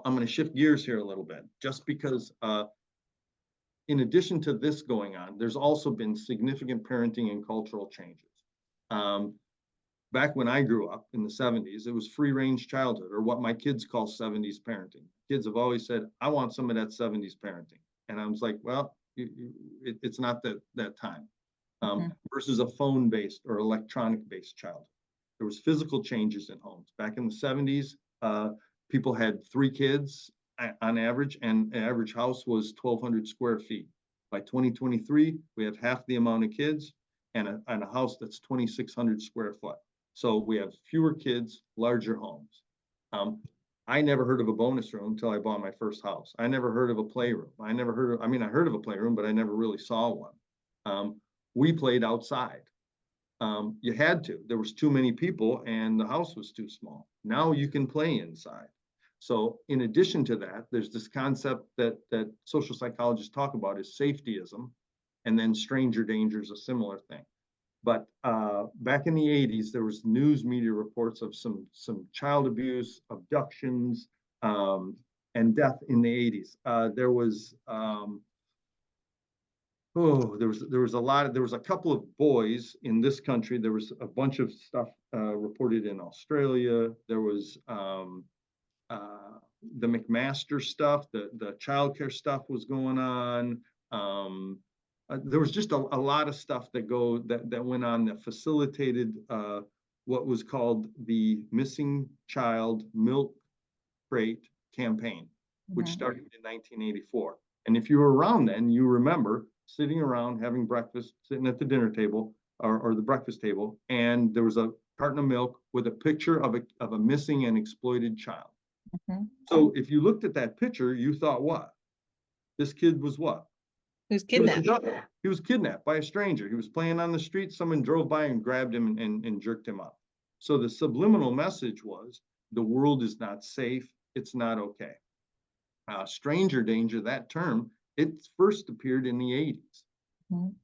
I'm going to shift gears here a little bit, just because in addition to this going on, there's also been significant parenting and cultural changes. Um, Back when I grew up in the 70s, it was free range childhood, or what my kids call 70s parenting. Kids have always said, I want some of that 70s parenting. And I was like, well, it's not that time. Versus a phone based or electronic based childhood. There was physical changes in homes. Back in the 70s, people had 3 kids on average, and an average house was 1,200 square feet. By 2023, we have half the amount of kids and a house that's 2,600 square foot. So we have fewer kids, larger homes. I never heard of a bonus room until I bought my first house. I never heard of a playroom. I heard of a playroom, but I never really saw one. We played outside. You had to. There was too many people and the house was too small. Now you can play inside. So in addition to that, there's this concept that social psychologists talk about is safetyism, and then stranger danger is a similar thing. But back in the 80s, there was news media reports of some child abuse, abductions, and death in the 80s. There was a couple of boys in this country. There was a bunch of stuff reported in Australia. There was the McMaster stuff, the childcare stuff was going on. There was just a lot of stuff that went on that facilitated what was called the Missing Child Milk Crate campaign, which started in 1984. And if you were around then, you remember sitting around having breakfast, sitting at the dinner table or the breakfast table, and there was a carton of milk with a picture of a missing and exploited child. So if you looked at that picture, you thought, what? This kid was what? He was kidnapped. He was kidnapped by a stranger. He was playing on the street. Someone drove by and grabbed him and jerked him up. So the subliminal message was, the world is not safe. It's not okay. Stranger danger, that term, it first appeared in the 80s.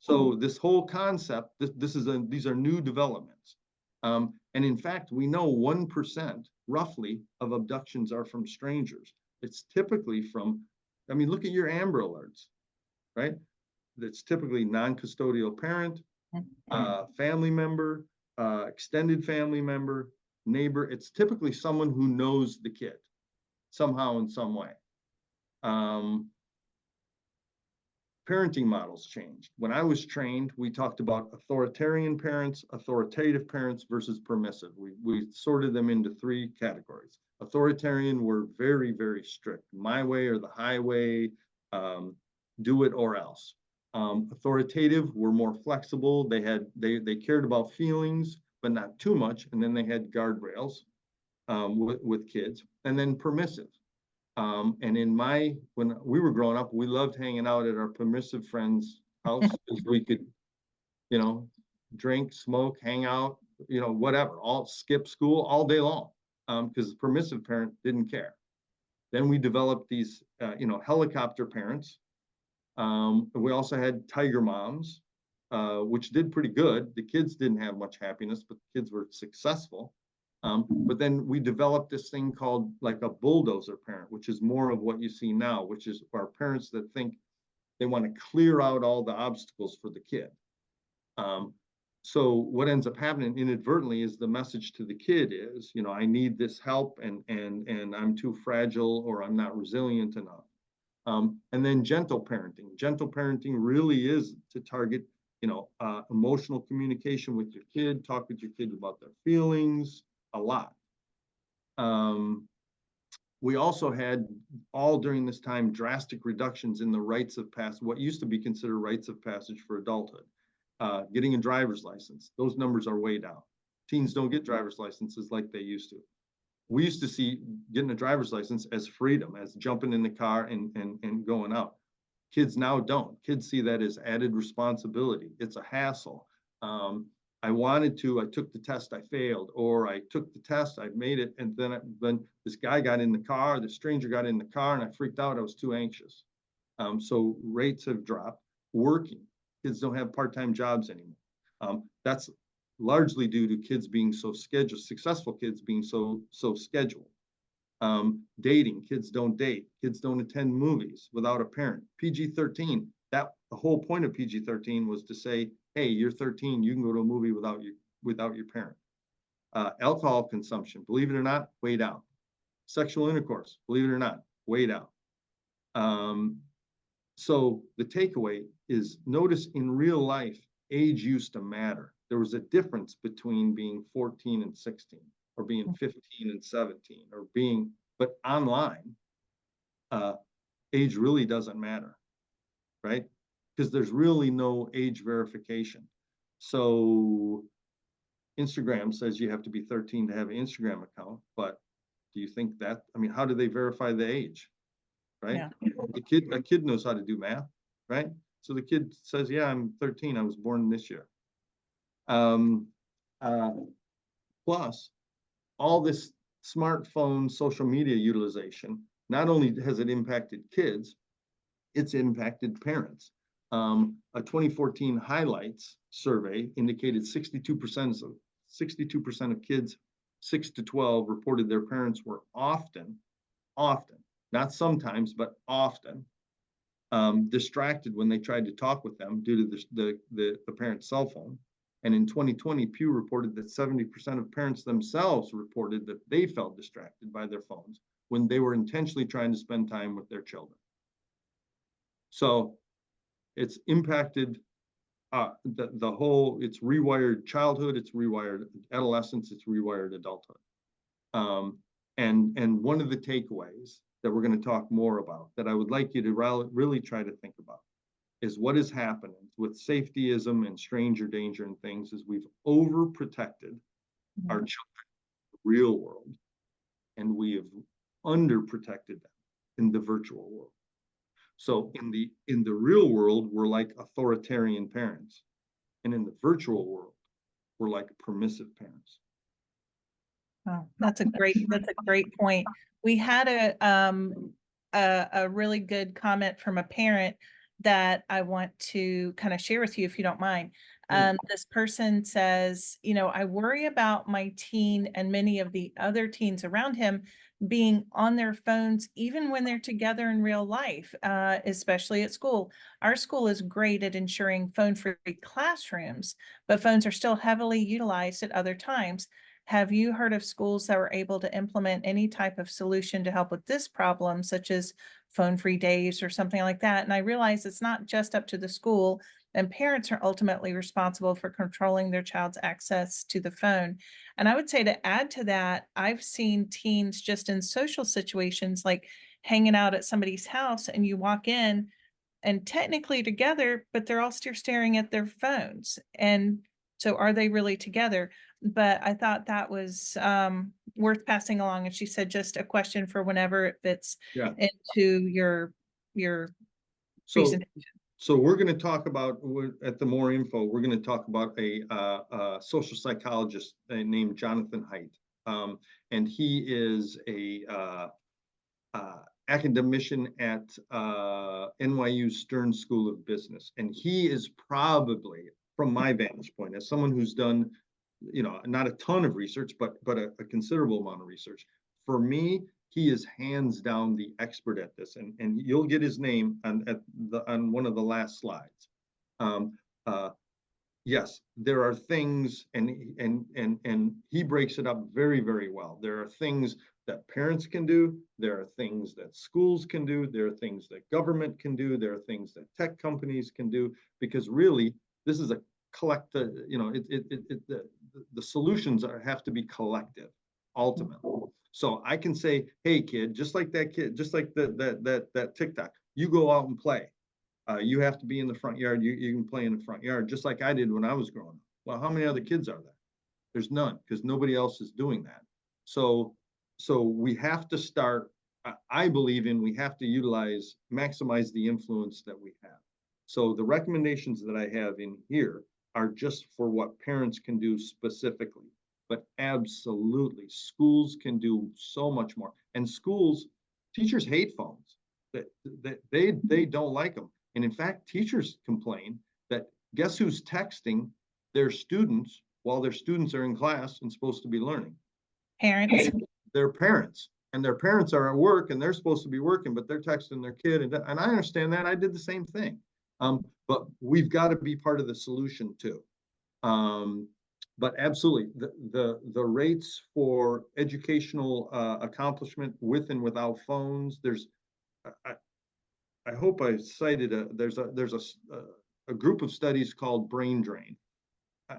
So this whole concept, these are new developments. And in fact, we know 1% roughly of abductions are from strangers. It's typically from, look at your Amber Alerts, right? That's typically non-custodial parent, family member, extended family member, neighbor. It's typically someone who knows the kid somehow in some way. Parenting models changed. When I was trained, we talked about authoritarian parents, authoritative parents versus permissive. We sorted them into 3 categories. Authoritarian were very, very strict. My way or the highway, do it or else. Authoritative were more flexible. They cared about feelings, but not too much. And then they had guardrails with kids. And then permissive. And when we were growing up, we loved hanging out at our permissive friend's house because we could, drink, smoke, hang out, whatever, all skip school all day long, because the permissive parent didn't care. Then we developed these, helicopter parents. We also had tiger moms, which did pretty good. The kids didn't have much happiness, but the kids were successful. But then we developed this thing called like a bulldozer parent, which is more of what you see now, which is our parents that think they want to clear out all the obstacles for the kid. So what ends up happening inadvertently is the message to the kid is, I need this help and I'm too fragile or I'm not resilient enough. And then gentle parenting. Gentle parenting really is to target, emotional communication with your kid, talk with your kid about their feelings a lot. We also had all during this time drastic reductions in the rites of passage, what used to be considered rites of passage for adulthood. Getting a driver's license, those numbers are way down. Teens don't get driver's licenses like they used to. We used to see getting a driver's license as freedom, as jumping in the car and going out. Kids now don't. Kids see that as added responsibility. It's a hassle. I took the test, I failed, or I took the test, I made it, and then this guy got in the car, the stranger got in the car, and I freaked out. I was too anxious. So rates have dropped. Working, kids don't have part-time jobs anymore. That's largely due to kids being so scheduled, successful kids being so scheduled. Dating, kids don't date, kids don't attend movies without a parent. PG-13, that the whole point of PG-13 was to say, hey, you're 13, you can go to a movie without your parent. Alcohol consumption, believe it or not, way down. Sexual intercourse, believe it or not, way down. So the takeaway is, notice in real life, age used to matter. There was a difference between being 14 and 16, or being 15 and 17, or being, but online, age really doesn't matter, right? Because there's really no age verification. So Instagram says you have to be 13 to have an Instagram account, but do you think that, I mean, how do they verify the age, right? Yeah. A kid knows how to do math, right? So the kid says, yeah, I'm 13, I was born this year. Plus, all this smartphone social media utilization, not only has it impacted kids, it's impacted parents. A 2014 highlights survey indicated 62% of kids 6 to 12 reported their parents were often, not sometimes, but often, distracted when they tried to talk with them due to the parent's cell phone. And in 2020, Pew reported that 70% of parents themselves reported that they felt distracted by their phones when they were intentionally trying to spend time with their children. So it's impacted the whole, it's rewired childhood, it's rewired adolescence, it's rewired adulthood. And one of the takeaways that we're going to talk more about, that I would like you to really try to think about, is what is happening with safetyism and stranger danger and things, is we've overprotected our children in the real world, and we have underprotected them in the virtual world. So in the real world, we're like authoritarian parents, and in the virtual world, we're like permissive parents. Oh, that's a great point. We had a really good comment from a parent that I want to kind of share with you, if you don't mind. This person says, you know, I worry about my teen and many of the other teens around him being on their phones, even when they're together in real life, especially at school. Our school is great at ensuring phone-free classrooms, but phones are still heavily utilized at other times. Have you heard of schools that were able to implement any type of solution to help with this problem, such as phone-free days or something like that? And I realize it's not just up to the school, and parents are ultimately responsible for controlling their child's access to the phone. And I would say, to add to that, I've seen teens just in social situations, like hanging out at somebody's house, and you walk in and technically together, but they're all still staring at their phones. And so are they really together? But I thought that was worth passing along. And she said, just a question for whenever it fits into your presentation. So we're going to talk about, at the More Info, we're going to talk about a social psychologist named Jonathan Haidt. And he is a academician at NYU Stern School of Business. And he is probably, from my vantage point, as someone who's done, you know, not a ton of research, but a considerable amount of research, for me, he is hands down the expert at this, and you'll get his name on one of the last slides. Yes, there are things, and he breaks it up very, very well. There are things that parents can do. There are things that schools can do. There are things that government can do. There are things that tech companies can do, because really, this is a collective, you know, the solutions have to be collective ultimately. So I can say, hey kid, just like that kid, just like that TikTok, you go out and play. You have to be in the front yard. You can play in the front yard, just like I did when I was growing up. Well, how many other kids are there? There's none, because nobody else is doing that. So we have to start, I believe in, we have to maximize the influence that we have. So the recommendations that I have in here are just for what parents can do specifically, but absolutely schools can do so much more. And schools, teachers hate phones, that they don't like them. And in fact, teachers complain that guess who's texting their students while their students are in class and supposed to be learning? Parents. Their parents. and their parents are at work and they're supposed to be working, but they're texting their kid. And I understand that. I did the same thing. But we've got to be part of the solution too. But absolutely, the rates for educational accomplishment with and without phones. I hope I cited there's a group of studies called Brain Drain,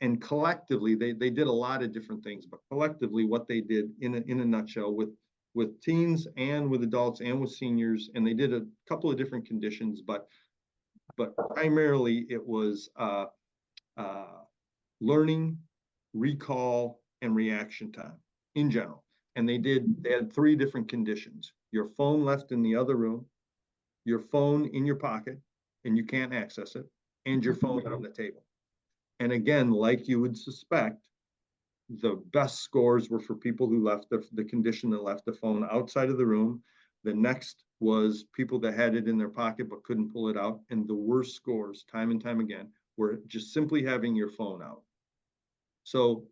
and collectively they did a lot of different things, but collectively what they did in a nutshell with teens and with adults and with seniors, and they did a couple of different conditions, but primarily it was learning, recall, and reaction time in general. And they had 3 different conditions: your phone left in the other room, your phone in your pocket and you can't access it, and your phone on the table. And again, like you would suspect, the best scores were for people who left the condition that left the phone outside of the room. The next was people that had it in their pocket but couldn't pull it out. And the worst scores, time and time again, were just simply having your phone out. So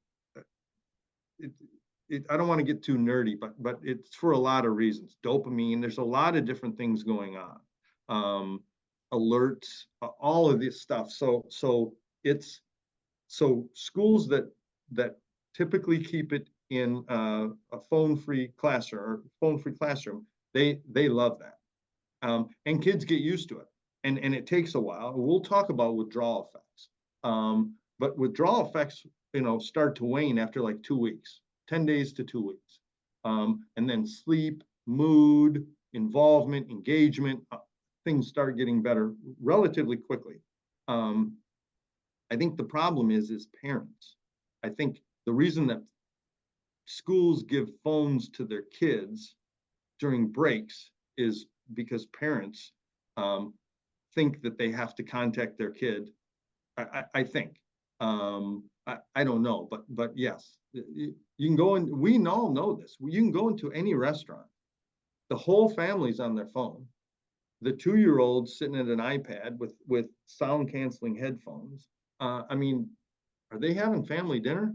I don't want to get too nerdy, but it's for a lot of reasons. Dopamine, there's a lot of different things going on. Alerts, all of this stuff. So schools that typically keep it in a phone-free classroom, they love that. And kids get used to it. And it takes a while. We'll talk about withdrawal effects. But withdrawal effects, start to wane after like 2 weeks, 10 days to 2 weeks. And then sleep, mood, involvement, engagement, things start getting better relatively quickly. I think the problem is parents. I think the reason that schools give phones to their kids during breaks is because parents think that they have to contact their kid. I think. I don't know, but yes, you can go in. We all know this. You can go into any restaurant. The whole family's on their phone. The 2-year-old sitting at an iPad with sound canceling headphones. I mean, are they having family dinner?